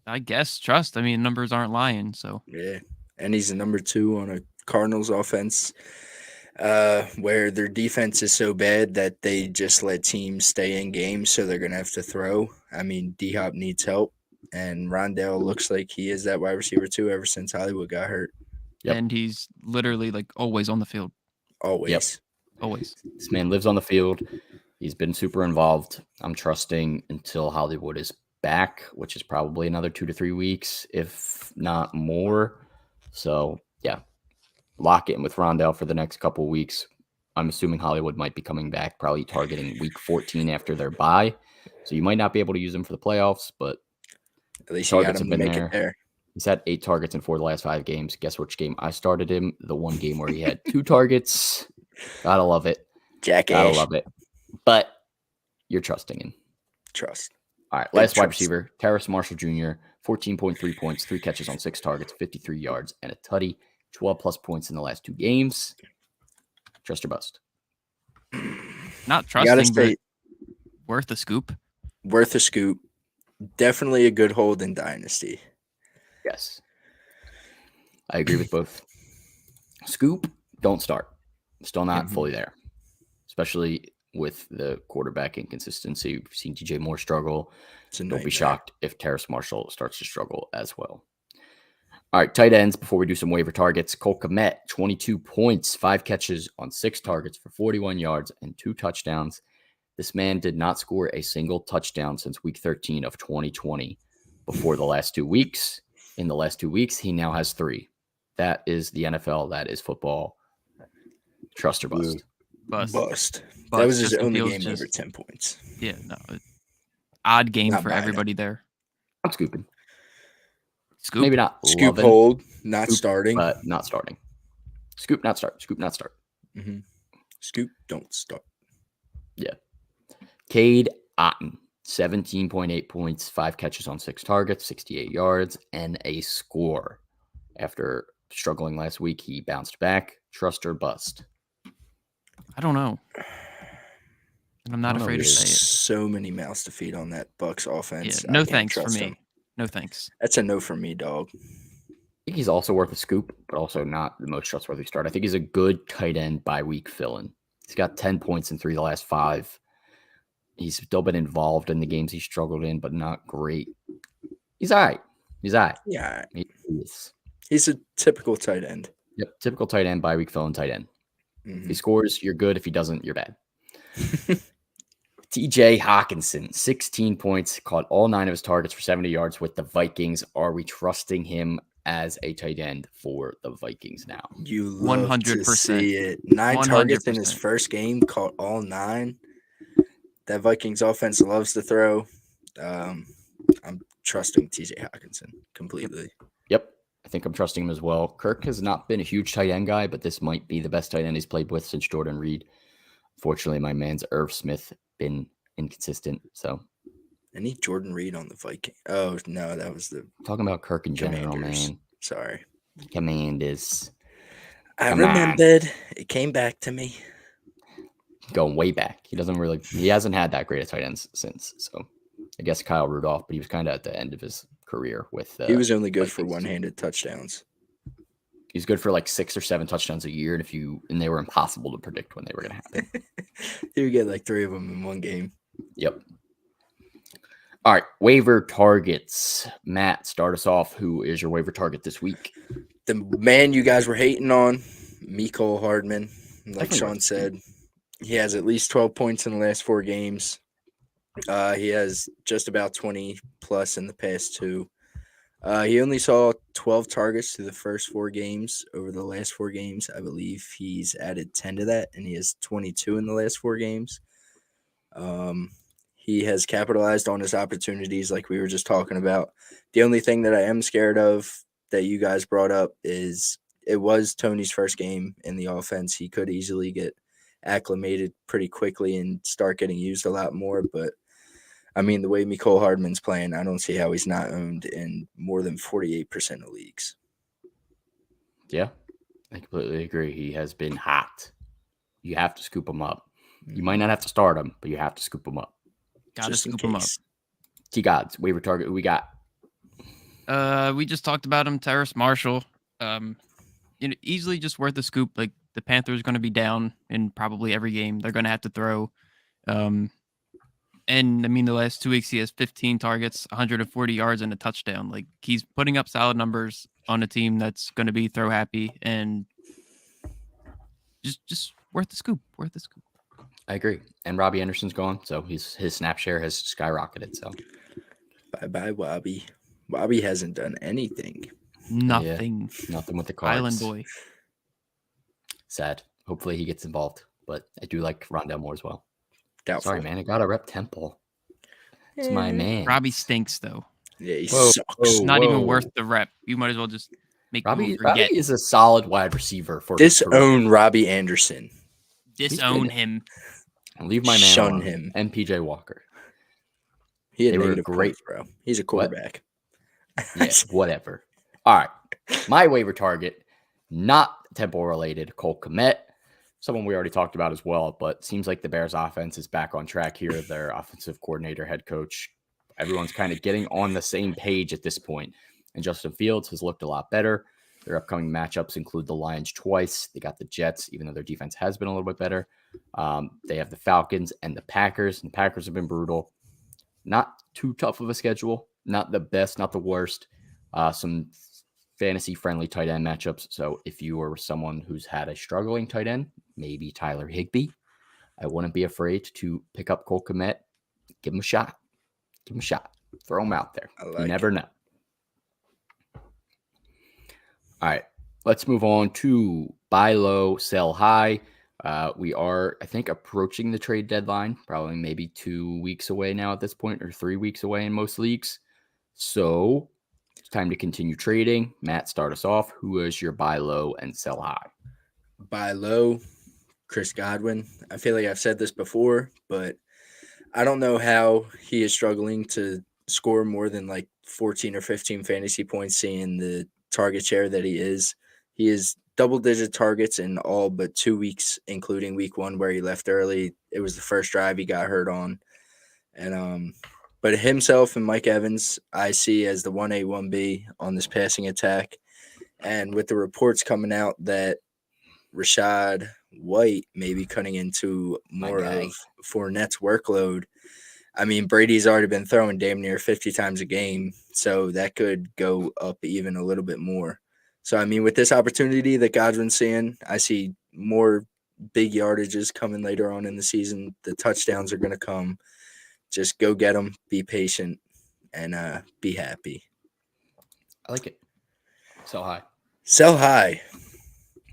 D: I guess trust. I mean, numbers aren't lying, so.
C: Yeah, and he's a number 2 on a Cardinals offense where their defense is so bad that they just let teams stay in games, so they're going to have to throw. I mean, D-Hop needs help. And Rondell looks like he is that wide receiver too ever since Hollywood got hurt.
B: Yep.
D: And he's literally like always on the field.
C: Always.
B: Yep.
D: Always.
B: This man lives on the field. He's been super involved. I'm trusting until Hollywood is back, which is probably another 2 to 3 weeks, if not more. So, yeah, lock in with Rondell for the next couple of weeks. I'm assuming Hollywood might be coming back, probably targeting week 14 after their bye. So you might not be able to use him for the playoffs, but
C: at least you got him to make it there.
B: He's had 8 targets in 4 of the last 5 games. Guess which game I started him? The one game where he had 2 targets. Gotta love it.
C: Jackass.
B: Gotta love it. But you're trusting him.
C: Trust.
B: All right, last wide receiver, Terrace Marshall Jr., 14.3 points, 3 catches on 6 targets, 53 yards, and a tutty, 12-plus points in the last 2 games. Trust or bust?
D: Not trusting, but worth a scoop.
C: Worth a scoop. Definitely a good hold in Dynasty.
B: Yes. I agree with both. Scoop, don't start. Still not fully there, especially with the quarterback inconsistency. We've seen DJ Moore struggle. Don't be shocked if Terrace Marshall starts to struggle as well. All right, tight ends, before we do some waiver targets. Cole Kmet, 22 points, 5 catches on 6 targets for 41 yards and 2 touchdowns. This man did not score a single touchdown since week 13 of 2020 before the last 2 weeks. In the last 2 weeks, he now has 3. That is the NFL. That is football. Trust or bust?
C: Bust. That was his only game over 10 points.
D: Yeah, no. Odd game for everybody there.
B: I'm scooping.
D: Scoop?
B: Maybe not
C: Scoop hold, not
B: scoop,
C: starting.
B: But not starting. Scoop, not start. Scoop, not start.
C: Mm-hmm. Scoop, don't start.
B: Yeah. Cade Otton, 17.8 points, 5 catches on 6 targets, 68 yards, and a score. After struggling last week, he bounced back. Trust or bust?
D: I don't know. And I'm not afraid to say it.
C: So many mouths to feed on that Bucs offense.
D: Yeah, no thanks for me. No thanks.
C: That's a no for me, dog.
B: I think he's also worth a scoop, but also not the most trustworthy start. I think he's a good tight end by week fill-in. He's got 10 points in 3 of the last 5. He's still been involved in the games he struggled in, but not great. He's all right.
C: Yeah.
B: He is.
C: He's a typical tight end.
B: Yep, typical tight end, bye week fill-in tight end. Mm-hmm. If he scores, you're good. If he doesn't, you're bad. TJ Hawkinson, 16 points, caught all 9 of his targets for 70 yards with the Vikings. Are we trusting him as a tight end for the Vikings now?
C: You love 100%. To see it. 9 100%. Targets in his first game, caught all 9. That Vikings offense loves to throw. I'm trusting TJ Hawkinson completely.
B: Yep. I think I'm trusting him as well. Kirk has not been a huge tight end guy, but this might be the best tight end he's played with since Jordan Reed. Fortunately, my man's Irv Smith been inconsistent. So,
C: I need Jordan Reed on the Vikings. Oh no, that was the
B: talking about Kirk in general, man.
C: Sorry,
B: Commanders.
C: I remembered. It came back to me.
B: Going way back. He hasn't had that great of tight ends since. So, I guess Kyle Rudolph, but he was kind of at the end of his career with.
C: He was only good for one-handed touchdowns.
B: He's good for like 6 or 7 touchdowns a year, and they were impossible to predict when they were going to happen.
C: He would get like 3 of them in one game.
B: Yep. All right, waiver targets. Matt, start us off. Who is your waiver target this week?
C: The man you guys were hating on, Mecole Hardman. Like Sean said, he has at least 12 points in the last 4 games. He has just about 20 plus in the past 2. He only saw 12 targets through the first 4 games. Over the last 4 games, I believe he's added 10 to that, and he has 22 in the last 4 games. He has capitalized on his opportunities like we were just talking about. The only thing that I am scared of that you guys brought up is it was Tony's first game in the offense. He could easily get acclimated pretty quickly and start getting used a lot more, but I mean, the way Mecole Hardman's playing, I don't see how he's not owned in more than 48% of leagues.
B: Yeah, I completely agree. He has been hot. You have to scoop him up. You might not have to start him, but you have to scoop him up.
D: Got to scoop him up.
B: T-Gods, waiver target, who we got?
D: We just talked about him, Terrace Marshall. Easily just worth a scoop. Like, the Panthers going to be down in probably every game. They're going to have to throw. And I mean, the last 2 weeks he has 15 targets, 140 yards, and a touchdown. Like, he's putting up solid numbers on a team that's going to be throw happy, and just worth the scoop. Worth the scoop.
B: I agree. And Robbie Anderson's gone, so his snap share has skyrocketed. So
C: bye, Wobby. Wobby hasn't done anything.
D: Nothing.
B: Yeah, nothing with the Cards.
D: Island boy.
B: Sad. Hopefully he gets involved, but I do like Rondell Moore as well.
C: Doubtful.
B: Sorry, man. I got to rep Temple. It's my man.
D: Robbie stinks, though.
C: Yeah, he sucks.
D: It's not even worth the rep. You might as well just make
B: Robbie is a solid wide receiver for
C: disown Robbie Anderson.
D: Disown him.
B: And leave my man
C: Shun
B: alone.
C: him.
B: And PJ Walker.
C: They were great, bro. He's a quarterback.
B: Yeah, whatever. All right. My waiver target, not Temple related, Cole Kmet. Someone we already talked about as well, but seems like the Bears offense is back on track here. Their offensive coordinator, head coach, everyone's kind of getting on the same page at this point. And Justin Fields has looked a lot better. Their upcoming matchups include the Lions twice. They got the Jets, even though their defense has been a little bit better. They have the Falcons and the Packers. And the Packers have been brutal. Not too tough of a schedule. Not the best, not the worst. Some fantasy-friendly tight end matchups. So if you are someone who's had a struggling tight end, maybe Tyler Higbee, I wouldn't be afraid to pick up Cole Kmet. Give him a shot. Give him a shot. Throw him out there. You never know. All right, let's move on to buy low, sell high. We are, I think, approaching the trade deadline, probably maybe 2 weeks away now at this point, or 3 weeks away in most leagues. So it's time to continue trading. Matt, start us off. Who is your buy low and sell high?
C: Buy low, Chris Godwin. I feel like I've said this before, but I don't know how he is struggling to score more than like 14 or 15 fantasy points, seeing the target share that he is. He is double-digit targets in all but 2 weeks, including week 1 where he left early. It was the first drive he got hurt on. And but himself and Mike Evans, I see as the 1A, 1B on this passing attack. And with the reports coming out that Rachaad White may be cutting into more of Fournette's workload, I mean, Brady's already been throwing damn near 50 times a game, so that could go up even a little bit more. So, I mean, with this opportunity that Godwin's seeing, I see more big yardages coming later on in the season. The touchdowns are going to come. Just go get them, be patient, and be happy.
B: I like it. Sell high.
C: Sell high.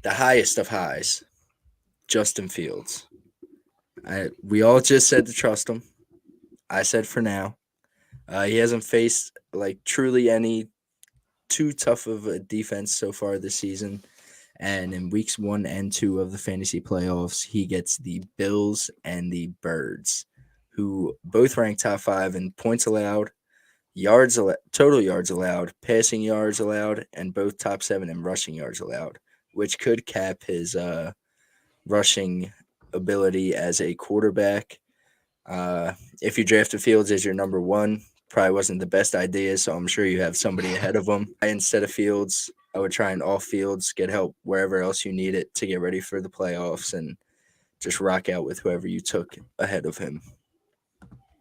C: The highest of highs. Justin Fields. We all just said to trust him. I said for now. He hasn't faced like truly any too tough of a defense so far this season. And in weeks 1 and 2 of the fantasy playoffs, he gets the Bills and the Birds, who both rank top 5 in points allowed, total yards allowed, passing yards allowed, and both top 7 in rushing yards allowed, which could cap his rushing ability as a quarterback. If you drafted Fields as your number 1, probably wasn't the best idea, so I'm sure you have somebody ahead of him. Instead of Fields, I would try and off Fields, get help wherever else you need it to get ready for the playoffs, and just rock out with whoever you took ahead of him.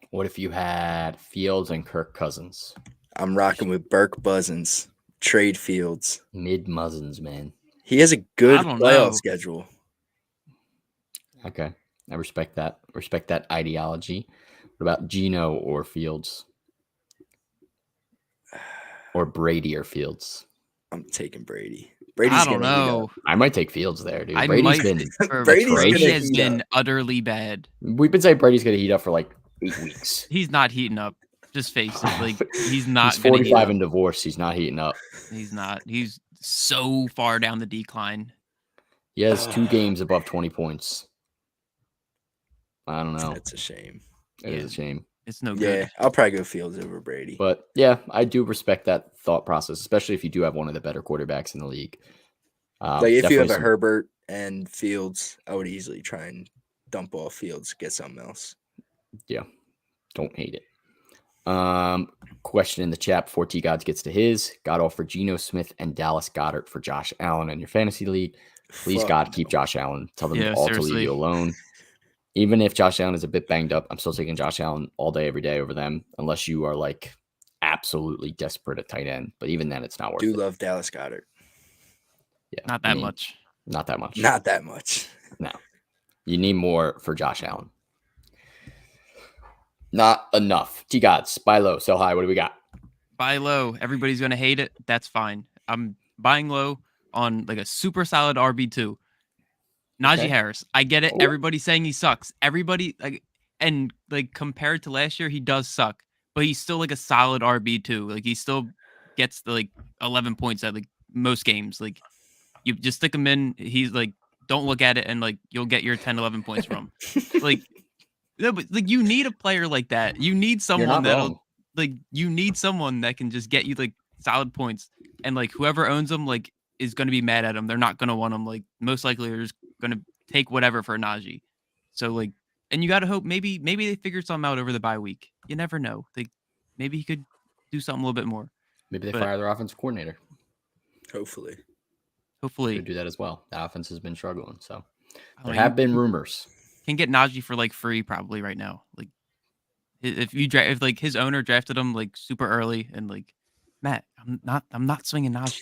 B: What if you had Fields and Kirk Cousins?
C: I'm rocking with Burke Buzzins. Trade Fields.
B: Mid-Muzzins, man.
C: He has a good playoff schedule.
B: Okay. I respect that. Respect that ideology. What about Geno or Fields? Or Brady or Fields?
C: I'm taking Brady.
D: I don't know.
B: I might take Fields there, dude.
D: Brady has been utterly bad.
B: We've been saying Brady's going to heat up for like 8 weeks.
D: He's not heating up. Just face it. Like, he's not.
B: He's 45 and divorced. He's not heating up.
D: He's not. He's so far down the decline.
B: He has 2 games above 20 points. I don't know.
C: That's a shame.
B: It is a shame.
D: It's no good.
C: Yeah, I'll probably go Fields over Brady.
B: But yeah, I do respect that thought process, especially if you do have one of the better quarterbacks in the league.
C: Like if you have a Herbert and Fields, I would easily try and dump off Fields, get something else.
B: Yeah, don't hate it. Question in the chat before T Gods gets to his. God offer Geno Smith and Dallas Goedert for Josh Allen in your fantasy league. Please, God, keep Josh Allen. Tell them all to leave you alone. Even if Josh Allen is a bit banged up, I'm still taking Josh Allen all day, every day over them, unless you are like absolutely desperate at tight end. But even then, it's not worth it.
C: Love Dallas Goedert.
B: Yeah,
D: Not that much.
B: Not that much.
C: Not that much.
B: No. You need more for Josh Allen. Not enough. T-Gods, buy low, sell high. What do we got?
D: Buy low. Everybody's going to hate it. That's fine. I'm buying low on like a super solid RB2. Najee Harris. I get it. Everybody's saying he sucks. Everybody compared to last year, he does suck, but he's still like a solid RB2. Like he still gets the 11 points at like most games. Like you just stick him in. He's like, don't look at it and like you'll get your 10, 11 points from. No, but like you need a player like that. You need someone you need someone that can just get you like solid points, and like whoever owns them like is going to be mad at him. They're not going to want him. Like most likely they're just going to take whatever for Najee. So like, and you got to hope maybe they figure something out over the bye week. You never know. Maybe he could do something a little bit more.
B: Maybe they fire their offensive coordinator.
C: Hopefully
B: could do that as well. The offense has been struggling, so there have been rumors.
D: Can get Najee for like free probably right now. Like if like his owner drafted him like super early, and like Matt, I'm not swinging Najee.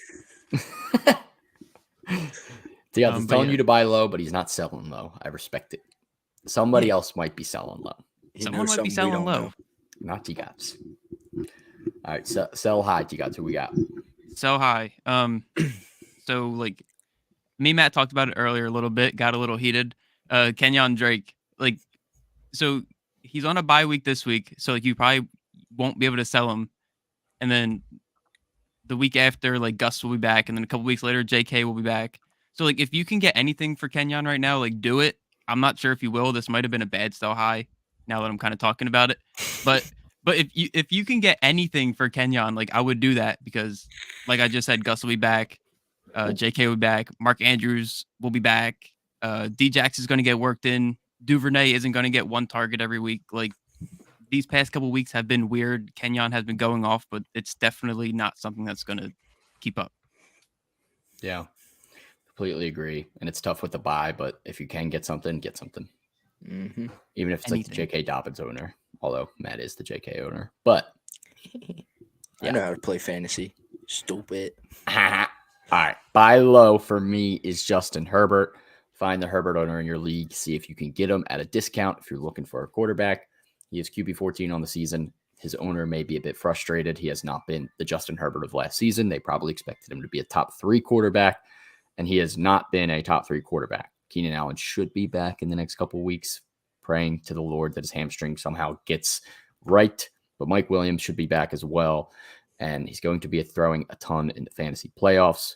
B: Yeah, he's telling you to buy low, but he's not selling low. I respect it. Somebody else might be selling low.
D: Someone might be selling low.
B: Not T-Gods. All right, sell high, T-Gods. Who we got?
D: Sell high. So like me and Matt talked about it earlier a little bit. Got a little heated. Kenyon Drake, like, so he's on a bye week this week, so like you probably won't be able to sell him, and then the week after, like Gus will be back, and then a couple weeks later, JK will be back. So like if you can get anything for Kenyon right now, like do it. I'm not sure if you will. This might have been a bad sell high. Now that I'm kind of talking about it, but if you can get anything for Kenyon, like I would do that, because like I just said, Gus will be back, JK will be back, Mark Andrews will be back. D-Jax is going to get worked in. Duvernay isn't going to get one target every week. Like these past couple weeks have been weird. Kenyon has been going off, but it's definitely not something that's going to keep up.
B: Yeah, completely agree. And it's tough with the buy, but if you can get something, get something.
C: Mm-hmm.
B: Even if it's like the J.K. Dobbins owner, although Matt is the J.K. owner. But
C: I know how to play fantasy. Stupid.
B: All right, buy low for me is Justin Herbert. Find the Herbert owner in your league. See if you can get him at a discount if you're looking for a quarterback. He is QB 14 on the season. His owner may be a bit frustrated. He has not been the Justin Herbert of last season. They probably expected him to be a top 3 quarterback, and he has not been a top 3 quarterback. Keenan Allen should be back in the next couple of weeks, praying to the Lord that his hamstring somehow gets right. But Mike Williams should be back as well, and he's going to be throwing a ton in the fantasy playoffs.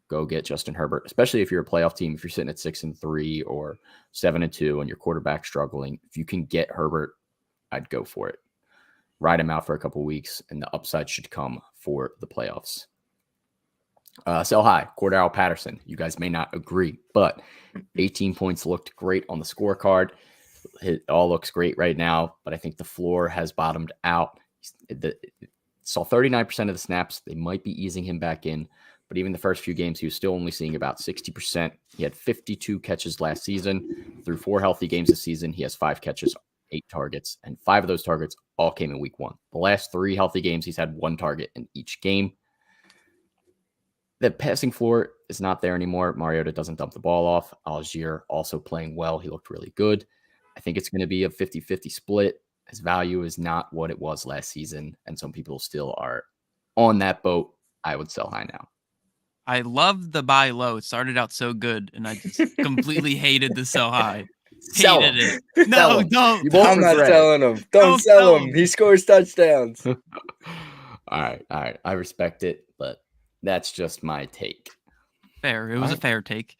B: Go get Justin Herbert, especially if you're a playoff team. If you're sitting at 6-3 or 7-2 and your quarterback's struggling, if you can get Herbert, I'd go for it. Ride him out for a couple weeks, and the upside should come for the playoffs. Sell high, Cordell Patterson. You guys may not agree, but 18 points looked great on the scorecard. It all looks great right now, but I think the floor has bottomed out. Saw 39% of the snaps. They might be easing him back in. But even the first few games, he was still only seeing about 60%. He had 52 catches last season. Through 4 healthy games this season, he has 5 catches, 8 targets, and 5 of those targets all came in week 1. The last 3 healthy games, he's had 1 target in each game. The passing floor is not there anymore. Mariota doesn't dump the ball off. Algier also playing well. He looked really good. I think it's going to be a 50-50 split. His value is not what it was last season, and some people still are on that boat. I would sell high now.
D: I love the buy low. It started out so good, and I just completely hated the sell high. Hated it. No, don't.
C: I'm not selling him. Don't sell him. He scores touchdowns.
B: All right. I respect it, but that's just my take.
D: Fair. It was a fair take.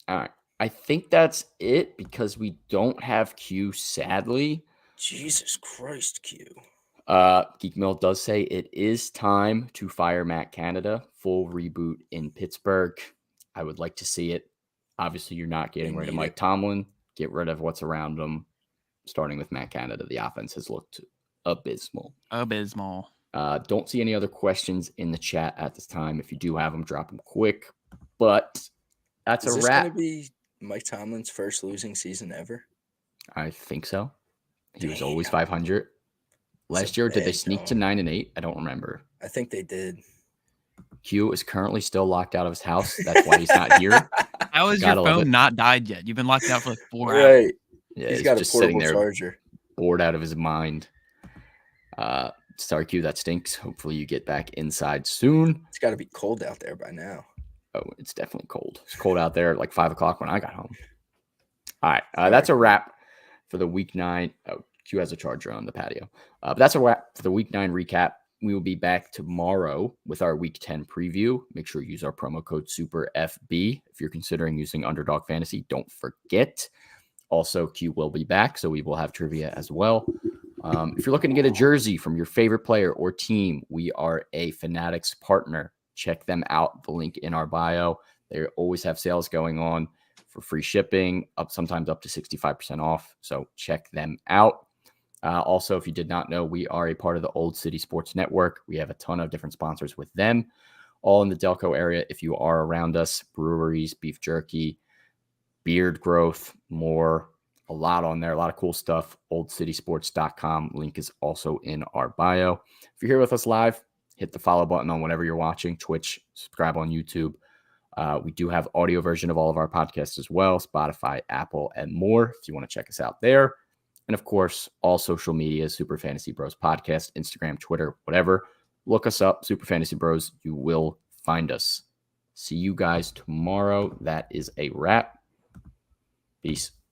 B: All right. I think that's it because we don't have Q, sadly.
C: Jesus Christ, Q.
B: Geek Mill does say it is time to fire Matt Canada. Full reboot in Pittsburgh. I would like to see it. Obviously, you're not getting rid of Mike Tomlin. Get rid of what's around him. Starting with Matt Canada, the offense has looked abysmal. Don't see any other questions in the chat at this time. If you do have them, drop them quick. But that's a wrap.
C: Is this going to be Mike Tomlin's first losing season ever?
B: I think so. He was always 500. Last year, did they sneak to 9-8? I don't remember.
C: I think they did.
B: Q is currently still locked out of his house. That's why he's not here.
D: How has your phone not died yet? You've been locked out for like 4 hours.
C: Right.
B: Yeah,
C: he's got
B: just
C: a portable
B: sitting there,
C: charger.
B: Bored out of his mind. Sorry, Q, that stinks. Hopefully you get back inside soon.
C: It's got to be cold out there by now.
B: Oh, it's definitely cold. It's cold out there at like 5 o'clock when I got home. All right, that's a wrap for the Week 9. Oh, Q has a charger on the patio. But that's a wrap for the Week 9 recap. We will be back tomorrow with our Week 10 preview. Make sure you use our promo code SUPERFB. If you're considering using Underdog Fantasy, don't forget. Also, Q will be back, so we will have trivia as well. If you're looking to get a jersey from your favorite player or team, we are a Fanatics partner. Check them out. The link in our bio. They always have sales going on for free shipping, sometimes up to 65% off. So check them out. Also, if you did not know, we are a part of the Olde City Sports Network. We have a ton of different sponsors with them, all in the Delco area. If you are around us, breweries, beef jerky, beard growth, more, a lot on there, a lot of cool stuff. oldcitysports.com. Link is also in our bio. If you're here with us live, hit the follow button on whatever you're watching, Twitch, subscribe on YouTube. We do have audio version of all of our podcasts as well, Spotify, Apple, and more if you want to check us out there. And of course, all social media, Super Fantasy Bros Podcast, Instagram, Twitter, whatever. Look us up, Super Fantasy Bros. You will find us. See you guys tomorrow. That is a wrap. Peace.